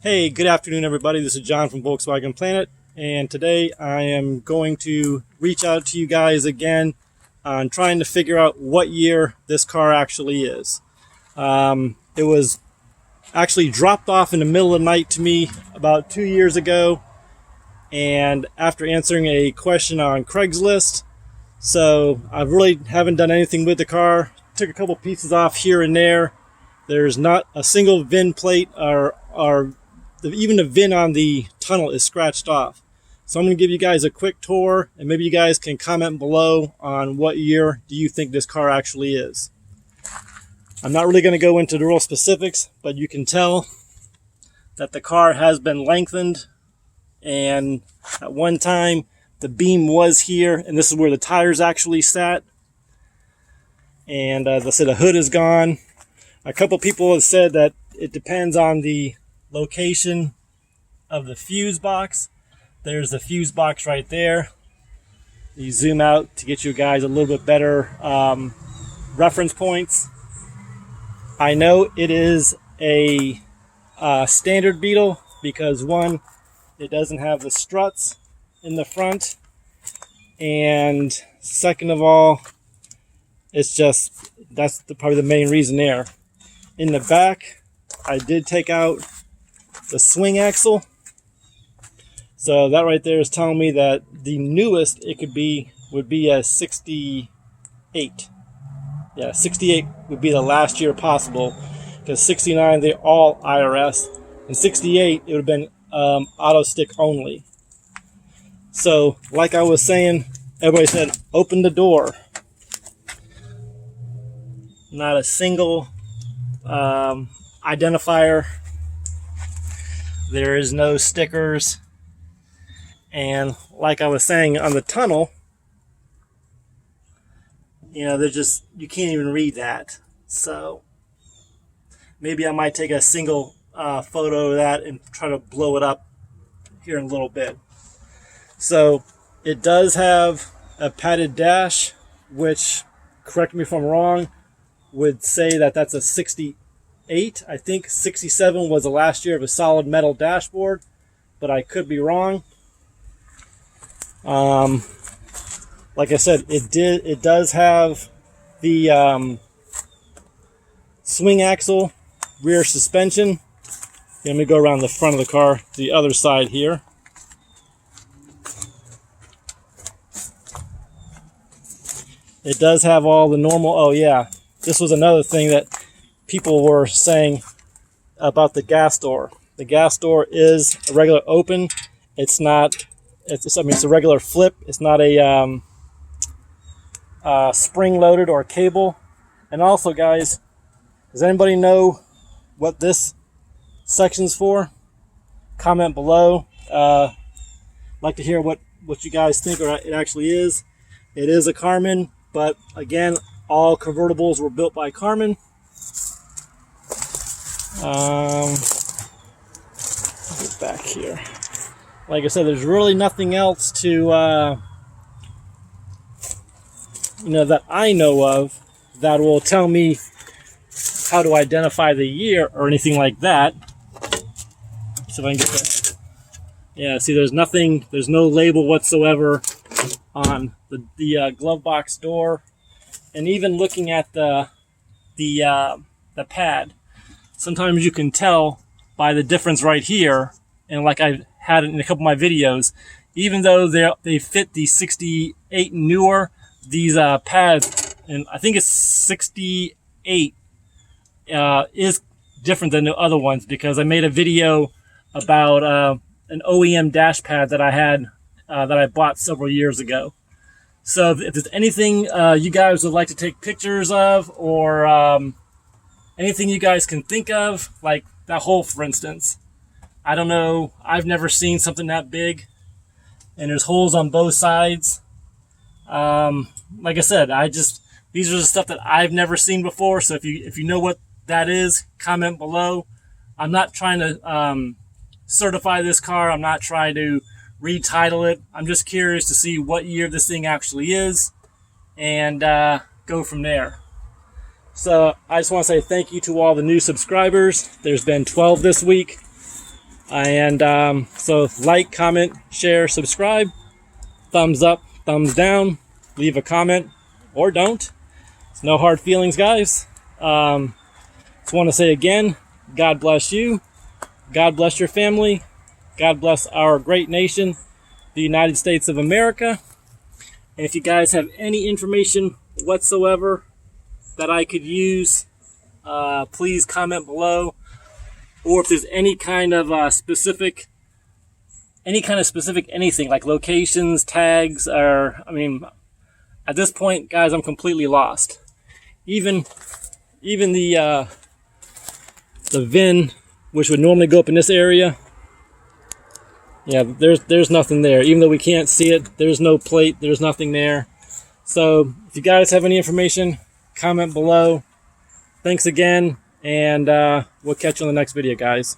Hey, good afternoon, everybody. This is John from Volkswagenplanet, and today I am going to reach out to you guys again on trying to figure out what year this car actually is. It was actually dropped off in the middle of the night to me about 2 years ago, and after answering a question on Craigslist, so I really haven't done anything with the car. Took a couple pieces off here and there. There's not a single VIN plate or even the VIN on the tunnel is scratched off. So I'm going to give you guys a quick tour, and maybe you guys can comment below on what year do you think this car actually is. I'm not really going to go into the real specifics, but you can tell that the car has been lengthened, and at one time the beam was here, and this is where the tires actually sat. And as I said, the hood is gone. A couple people have said that it depends on the location of the fuse box. There's the fuse box right there. You zoom out to get you guys a little bit better reference points. I know it is a standard Beetle because one, it doesn't have the struts in the front, and second of all, it's just that's probably the main reason there. In the back, I did take out the swing axle, so that right there is telling me that the newest it could be would be a 68. Yeah, 68 would be the last year possible, because 69 they're all IRS, and 68 it would have been auto stick only. So like I was saying, everybody said open the door. Not a single identifier. There is no stickers, and like I was saying on the tunnel, you know, there's just, you can't even read that. So maybe I might take a single photo of that and try to blow it up here in a little bit. So it does have a padded dash, which, correct me if I'm wrong, would say that that's a 68. I think 67 was the last year of a solid metal dashboard, but I could be wrong. Like I said, it does have the swing axle, rear suspension. Let me go around the front of the car, the other side here. It does have all the normal, oh yeah, this was another thing that people were saying about the gas door. The gas door is a regular open. It's not, it's a regular flip. It's not a spring loaded or cable. And also, guys, does anybody know what this section's for? Comment below. I'd like to hear what you guys think or it actually is. It is a Carmen, but again, all convertibles were built by Carmen. Get back here. Like I said, there's really nothing else to that I know of that will tell me how to identify the year or anything like that. So if I can get that. Yeah, see, there's nothing, there's no label whatsoever on the glove box door, and even looking at the pad, sometimes you can tell by the difference right here, and like I've had in a couple of my videos, even though they fit the 68 newer, these pads, and I think it's 68 is different than the other ones, because I made a video about an OEM dash pad that I had that I bought several years ago. So if there's anything you guys would like to take pictures of, or anything you guys can think of, like that hole, for instance. I don't know. I've never seen something that big, and there's holes on both sides. Like I said, these are the stuff that I've never seen before. So if you know what that is, comment below. I'm not trying to certify this car. I'm not trying to retitle it. I'm just curious to see what year this thing actually is, and go from there. So I just want to say thank you to all the new subscribers. There's been 12 this week. And so like, comment, share, subscribe, thumbs up, thumbs down, leave a comment or don't. It's no hard feelings, guys. Just want to say again, God bless you, God bless your family, God bless our great nation, the United States of America. And if you guys have any information whatsoever that I could use, please comment below. Or if there's any kind of specific anything like locations, tags, or I mean, at this point, guys, I'm completely lost. Even the VIN, which would normally go up in this area, yeah, there's nothing there. Even though we can't see it, there's no plate, there's nothing there. So if you guys have any information, comment below. Thanks again, and we'll catch you on the next video, guys.